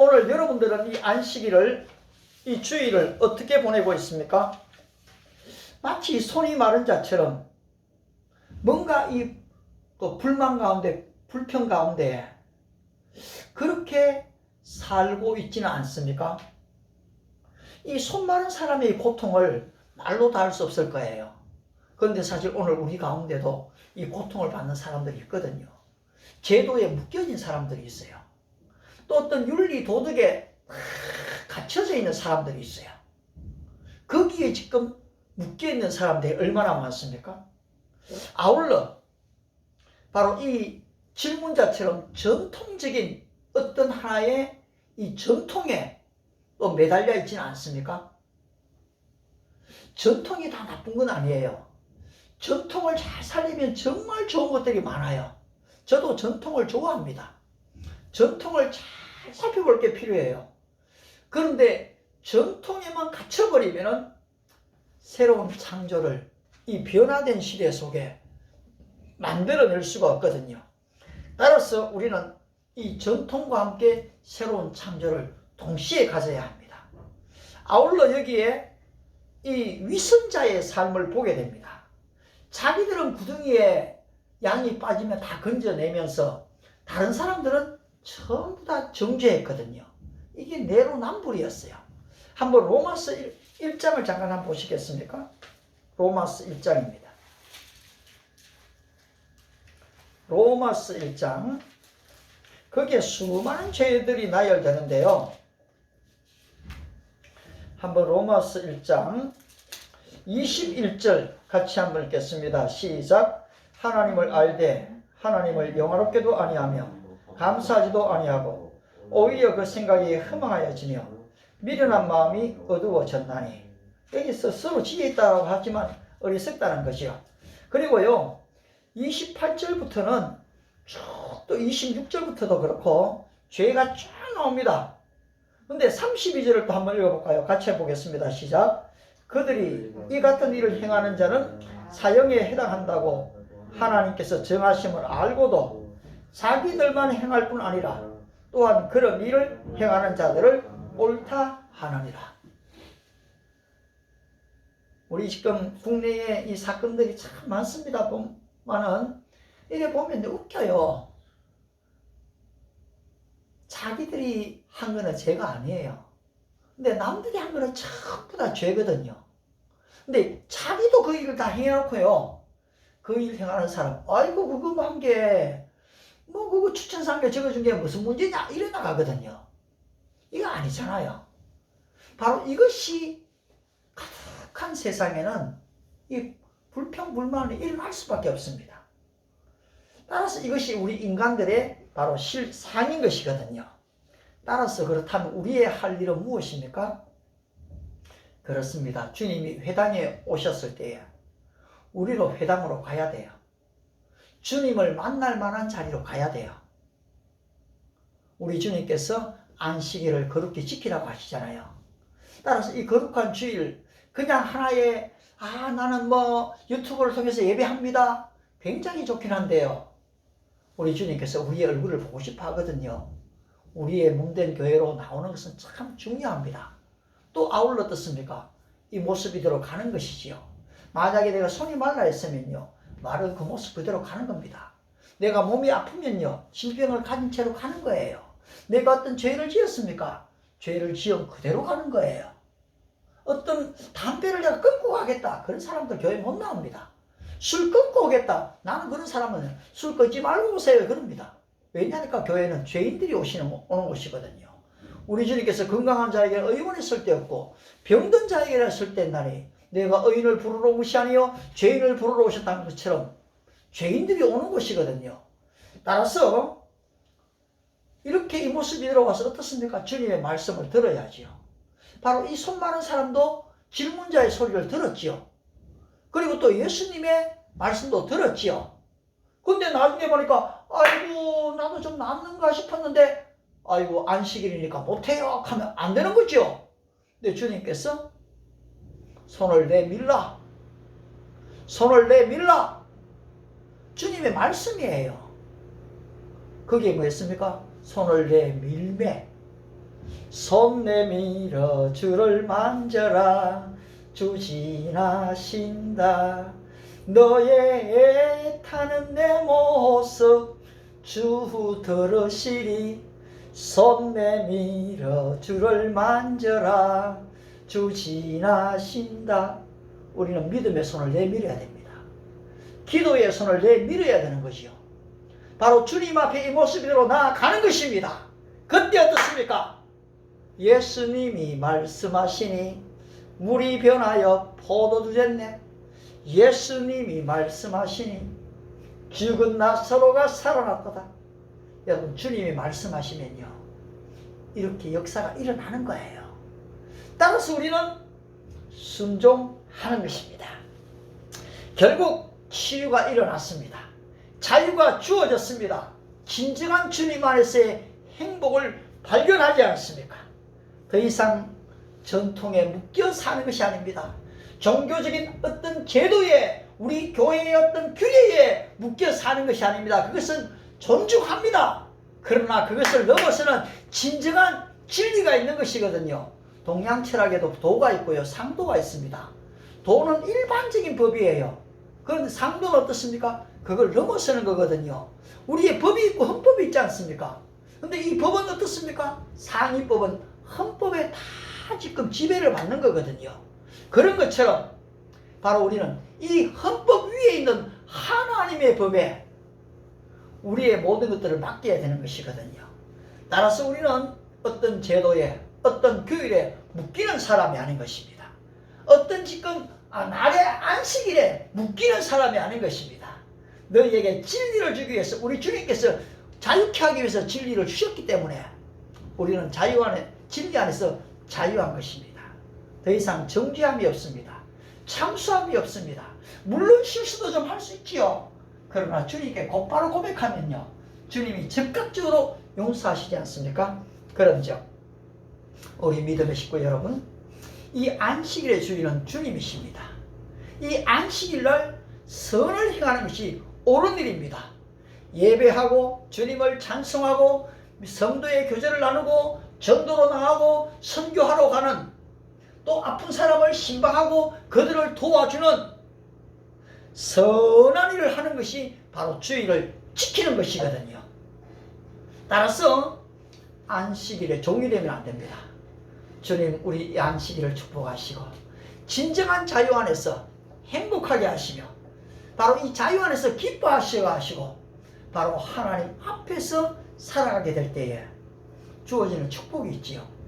오늘 여러분들은 이 안식일을, 이 주일을 어떻게 보내고 있습니까? 마치 손이 마른 자처럼 뭔가 이 불만 가운데, 불평 가운데 그렇게 살고 있지는 않습니까? 이 손 마른 사람의 고통을 말로 다 할 수 없을 거예요. 그런데 사실 오늘 우리 가운데도 이 고통을 받는 사람들이 있거든요. 제도에 묶여진 사람들이 있어요. 또 어떤 윤리 도덕에 갇혀져 있는 사람들이 있어요. 거기에 지금 묶여있는 사람들이 얼마나 많습니까? 아울러 바로 이 질문자처럼 전통적인 어떤 하나의 이 전통에 또 매달려 있지는 않습니까? 전통이 다 나쁜 건 아니에요. 전통을 잘 살리면 정말 좋은 것들이 많아요. 저도 전통을 좋아합니다. 전통을 잘 살펴볼 게 필요해요. 그런데 전통에만 갇혀버리면 새로운 창조를 이 변화된 시대 속에 만들어낼 수가 없거든요. 따라서 우리는 이 전통과 함께 새로운 창조를 동시에 가져야 합니다. 아울러 여기에 이 위선자의 삶을 보게 됩니다. 자기들은 구덩이에 양이 빠지면 다 건져내면서 다른 사람들은 전부 다 정죄했거든요. 이게 내로남불이었어요. 한번 로마서 1장을 잠깐 한번 보시겠습니까? 로마서 1장입니다. 로마서 1장. 거기에 수많은 죄들이 나열되는데요. 한번 로마서 1장 21절 같이 한번 읽겠습니다. 시작. 하나님을 알되 하나님을 영화롭게도 아니하며 감사하지도 아니하고 오히려 그 생각이 허망하여지며 미련한 마음이 어두워졌나니. 여기서 서로 지혜 있다고 하지만 어리석다는 것이요. 그리고요 28절부터는 쭉 또 26절부터도 그렇고 죄가 쫙 나옵니다. 근데 32절을 또 한번 읽어볼까요? 같이 해보겠습니다. 시작. 그들이 이 같은 일을 행하는 자는 사형에 해당한다고 하나님께서 정하심을 알고도 자기들만 행할 뿐 아니라 또한 그런 일을 행하는 자들을 옳다 하느니라. 우리 지금 국내에 이 사건들이 참 많습니다. 보면은 이게 보면 웃겨요. 자기들이 한 거는 죄가 아니에요. 근데 남들이 한 거는 전부 다 죄거든요. 근데 자기도 그 일을 다 해놓고요. 그 일 행하는 사람, 아이고 그거 한 게 뭐 그거 추천서 게 적어준 게 무슨 문제냐 이래 나가거든요. 이거 아니잖아요. 바로 이것이 가득한 세상에는 이 불평불만이 일어날 수밖에 없습니다. 따라서 이것이 우리 인간들의 바로 실상인 것이거든요. 따라서 그렇다면 우리의 할 일은 무엇입니까? 그렇습니다. 주님이 회당에 오셨을 때에 우리로 회당으로 가야 돼요. 주님을 만날 만한 자리로 가야 돼요. 우리 주님께서 안식일을 거룩히 지키라고 하시잖아요. 따라서 이 거룩한 주일 그냥 하나의 나는 뭐 유튜브를 통해서 예배합니다. 굉장히 좋긴 한데요. 우리 주님께서 우리의 얼굴을 보고 싶어 하거든요. 우리의 몸된 교회로 나오는 것은 참 중요합니다. 또 아울러 어떻습니까? 이 모습이대로 가는 것이지요. 만약에 내가 손이 말라 했으면요. 말은 그 모습 그대로 가는 겁니다. 내가 몸이 아프면요. 질병을 가진 채로 가는 거예요. 내가 어떤 죄를 지었습니까? 죄를 지은 그대로 가는 거예요. 어떤 담배를 내가 끊고 가겠다. 그런 사람들 교회 못 나옵니다. 술 끊고 오겠다. 나는 그런 사람은 술 끊지 말고 오세요. 그럽니다. 왜냐니까 교회는 죄인들이 오는 곳이거든요. 우리 주님께서 건강한 자에게 의원이 쓸 데 없고 병든 자에게 쓸 데 있나니 내가 의인을 부르러 오시 아니요 죄인을 부르러 오셨다는 것처럼 죄인들이 오는 곳이거든요. 따라서 이렇게 이 모습이 들어와서 어떻습니까? 주님의 말씀을 들어야지요. 바로 이 손 많은 사람도 질문자의 소리를 들었지요. 그리고 또 예수님의 말씀도 들었지요. 근데 나중에 보니까 아이고 나도 좀 낫는가 싶었는데 아이고 안식일이니까 못해요 하면 안 되는 거죠. 근데 주님께서 손을 내밀라. 손을 내밀라. 주님의 말씀이에요. 그게 뭐였습니까? 손을 내밀매. 손 내밀어 주를 만져라. 주 지나신다. 너의 애타는 내 모습 주 들으시리. 손 내밀어 주를 만져라. 주 지나신다. 우리는 믿음의 손을 내밀어야 됩니다. 기도의 손을 내밀어야 되는 것이요. 바로 주님 앞에 이 모습으로 나아가는 것입니다. 그때 어떻습니까? 예수님이 말씀하시니 물이 변하여 포도주 됐네. 예수님이 말씀하시니 죽은 나사로가 살아났도다. 여러분, 주님이 말씀하시면요, 이렇게 역사가 일어나는 거예요. 따라서 우리는 순종하는 것입니다. 결국 치유가 일어났습니다. 자유가 주어졌습니다. 진정한 주님 안에서의 행복을 발견하지 않습니까? 더 이상 전통에 묶여 사는 것이 아닙니다. 종교적인 어떤 제도에, 우리 교회의 어떤 규례에 묶여 사는 것이 아닙니다. 그것은 존중합니다. 그러나 그것을 넘어서는 진정한 진리가 있는 것이거든요. 동양 철학에도 도가 있고요, 상도가 있습니다. 도는 일반적인 법이에요. 그런데 상도는 어떻습니까? 그걸 넘어서는 거거든요. 우리의 법이 있고 헌법이 있지 않습니까? 근데 이 법은 어떻습니까? 상위법은 헌법에 다 지금 지배를 받는 거거든요. 그런 것처럼 바로 우리는 이 헌법 위에 있는 하나님의 법에 우리의 모든 것들을 맡겨야 되는 것이거든요. 따라서 우리는 어떤 제도에, 어떤 규율에 묶이는 사람이 아닌 것입니다. 어떤 지금 날의 안식일에 묶이는 사람이 아닌 것입니다. 너희에게 진리를 주기 위해서, 우리 주님께서 자유케 하기 위해서 진리를 주셨기 때문에 우리는 자유 안에, 진리 안에서 자유한 것입니다. 더 이상 정죄함이 없습니다. 참수함이 없습니다. 물론 실수도 좀 할 수 있지요. 그러나 주님께 곧바로 고백하면요, 주님이 즉각적으로 용서하시지 않습니까? 그런 점, 우리 믿음의 식구 여러분, 이 안식일의 주인은 주님이십니다. 이 안식일날 선을 행하는 것이 옳은 일입니다. 예배하고 주님을 찬송하고 성도의 교제를 나누고 전도로 나가고 선교하러 가는, 또 아픈 사람을 신방하고 그들을 도와주는 선한 일을 하는 것이 바로 주일을 지키는 것이거든요. 따라서 안식일에 종이 되면 안 됩니다. 주님, 우리 이 안식일을 축복하시고 진정한 자유 안에서 행복하게 하시며 바로 이 자유 안에서 기뻐하시게 하시고 바로 하나님 앞에서 살아가게 될 때에 주어지는 축복이 있지요.